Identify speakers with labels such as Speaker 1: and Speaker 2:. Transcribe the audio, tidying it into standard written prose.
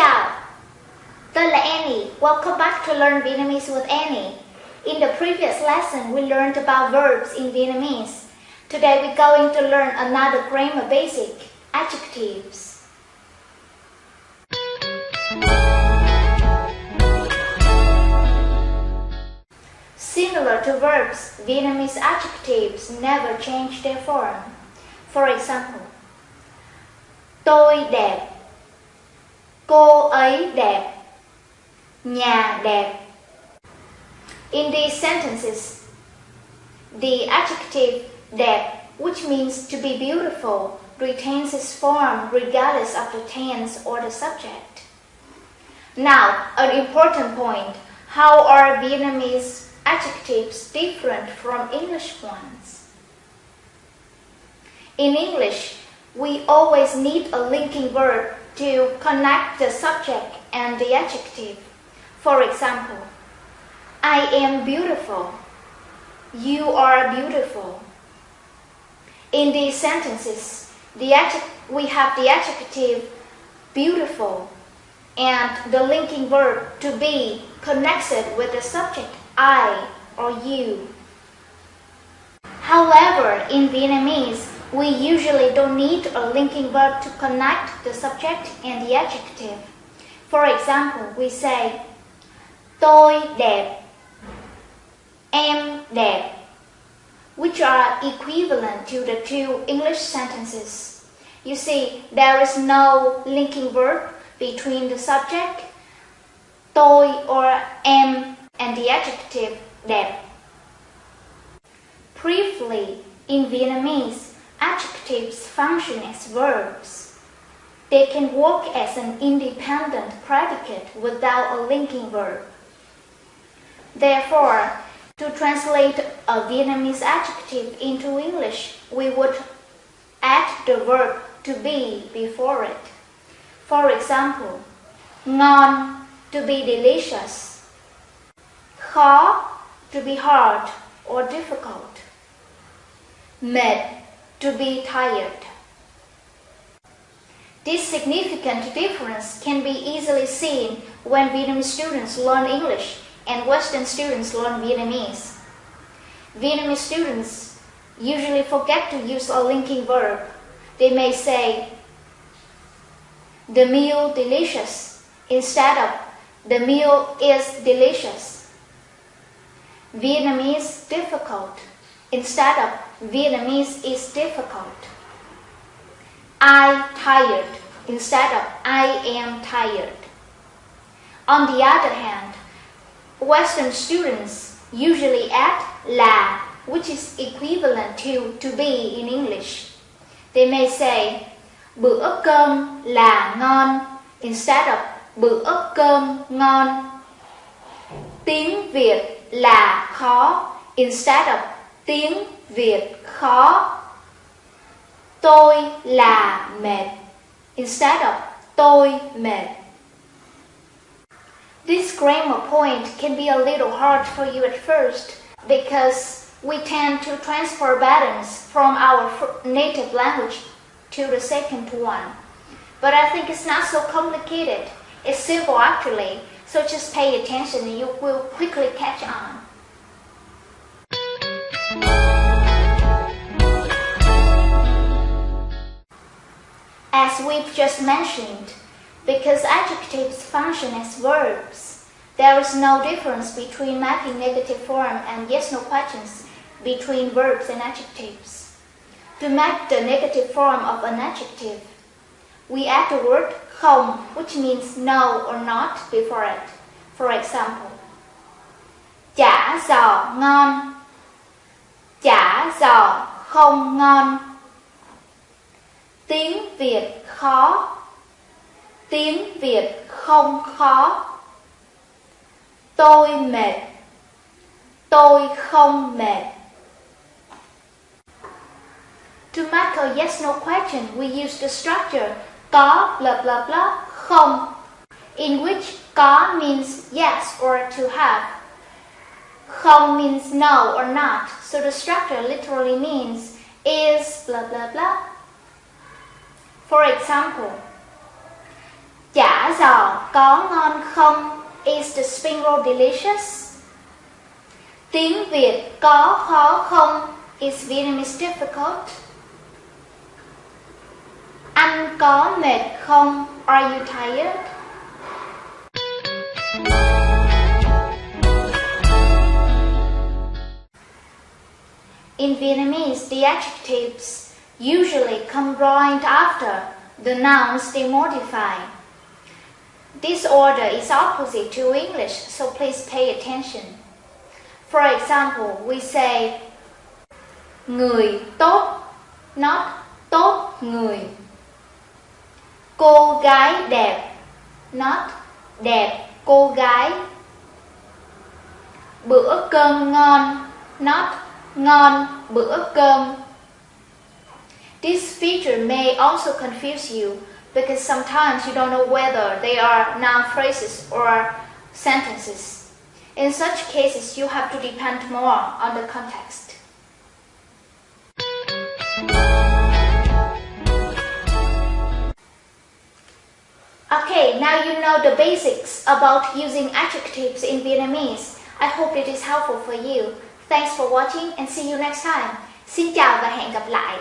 Speaker 1: chào, tôi là Annie. Welcome back to Learn Vietnamese with Annie. In the previous lesson, we learned about verbs in Vietnamese. Today we're going to learn another grammar basic, adjectives. Similar to verbs, Vietnamese adjectives never change their form. For example, tôi đẹp, cô ấy đẹp, nhà đẹp. In these sentences, the adjective đẹp, which means to be beautiful, retains its form regardless of the tense or the subject. Now, an important point. How are Vietnamese adjectives different from English ones? In English, we always need a linking verb to connect the subject and the adjective. For example, I am beautiful. You are beautiful. In these sentences, we have the adjective beautiful and the linking verb to be connected with the subject I or you. However, in Vietnamese, we usually don't need a linking verb to connect the subject and the adjective. For example, we say tôi đẹp, em đẹp, which are equivalent to the two English sentences. You see, there is no linking verb between the subject, tôi or em, and the adjective đẹp. Briefly, in Vietnamese, adjectives function as verbs. They can work as an independent predicate without a linking verb. Therefore, to translate a Vietnamese adjective into English, we would add the verb to be before it. For example, ngon, to be delicious. Khó, to be hard or difficult. Mệt, to be tired. This significant difference can be easily seen when Vietnamese students learn English and Western students learn Vietnamese. Vietnamese students usually forget to use a linking verb. They may say, the meal delicious, instead of the meal is delicious. Vietnamese difficult, instead of Vietnamese is difficult. I tired, instead of I am tired. On the other hand, Western students usually add là, which is equivalent to be in English. They may say, bữa cơm là ngon, instead of bữa cơm ngon. Tiếng Việt là khó, instead of tiếng Việt khó. Tôi là mệt, instead of tôi mệt. This grammar point can be a little hard for you at first because we tend to transfer patterns from our native language to the second one. But I think it's not so complicated. It's simple actually, so just pay attention and you will quickly catch on. As we've just mentioned, because adjectives function as verbs, there is no difference between mapping negative form and yes-no questions between verbs and adjectives. To map the negative form of an adjective, we add the word không, which means no or not, before it. For example, chả giò ngon, chả giò không ngon. Tiếng Việt khó, tiếng Việt không khó. Tôi mệt, tôi không mệt. To mark a yes-no question, we use the structure có blah blah blah không, in which có means yes or to have. Không means no or not, so the structure literally means is blah blah blah. For example, Chả giò có ngon không? Is the spring roll delicious? Tiếng Việt có khó không? Is Vietnamese difficult? Anh có mệt không? Are you tired? In Vietnamese, the adjectives usually come right after the nouns they modify. This order is opposite to English, so please pay attention. For example, we say người tốt, not tốt người. Cô gái đẹp, not đẹp cô gái. Bữa cơm ngon, not ngon bữa cơm. This feature may also confuse you because sometimes you don't know whether they are noun phrases or sentences. In such cases, you have to depend more on the context. Okay, now you know the basics about using adjectives in Vietnamese. I hope it is helpful for you. Thanks for watching and see you next time. Xin chào và hẹn gặp lại.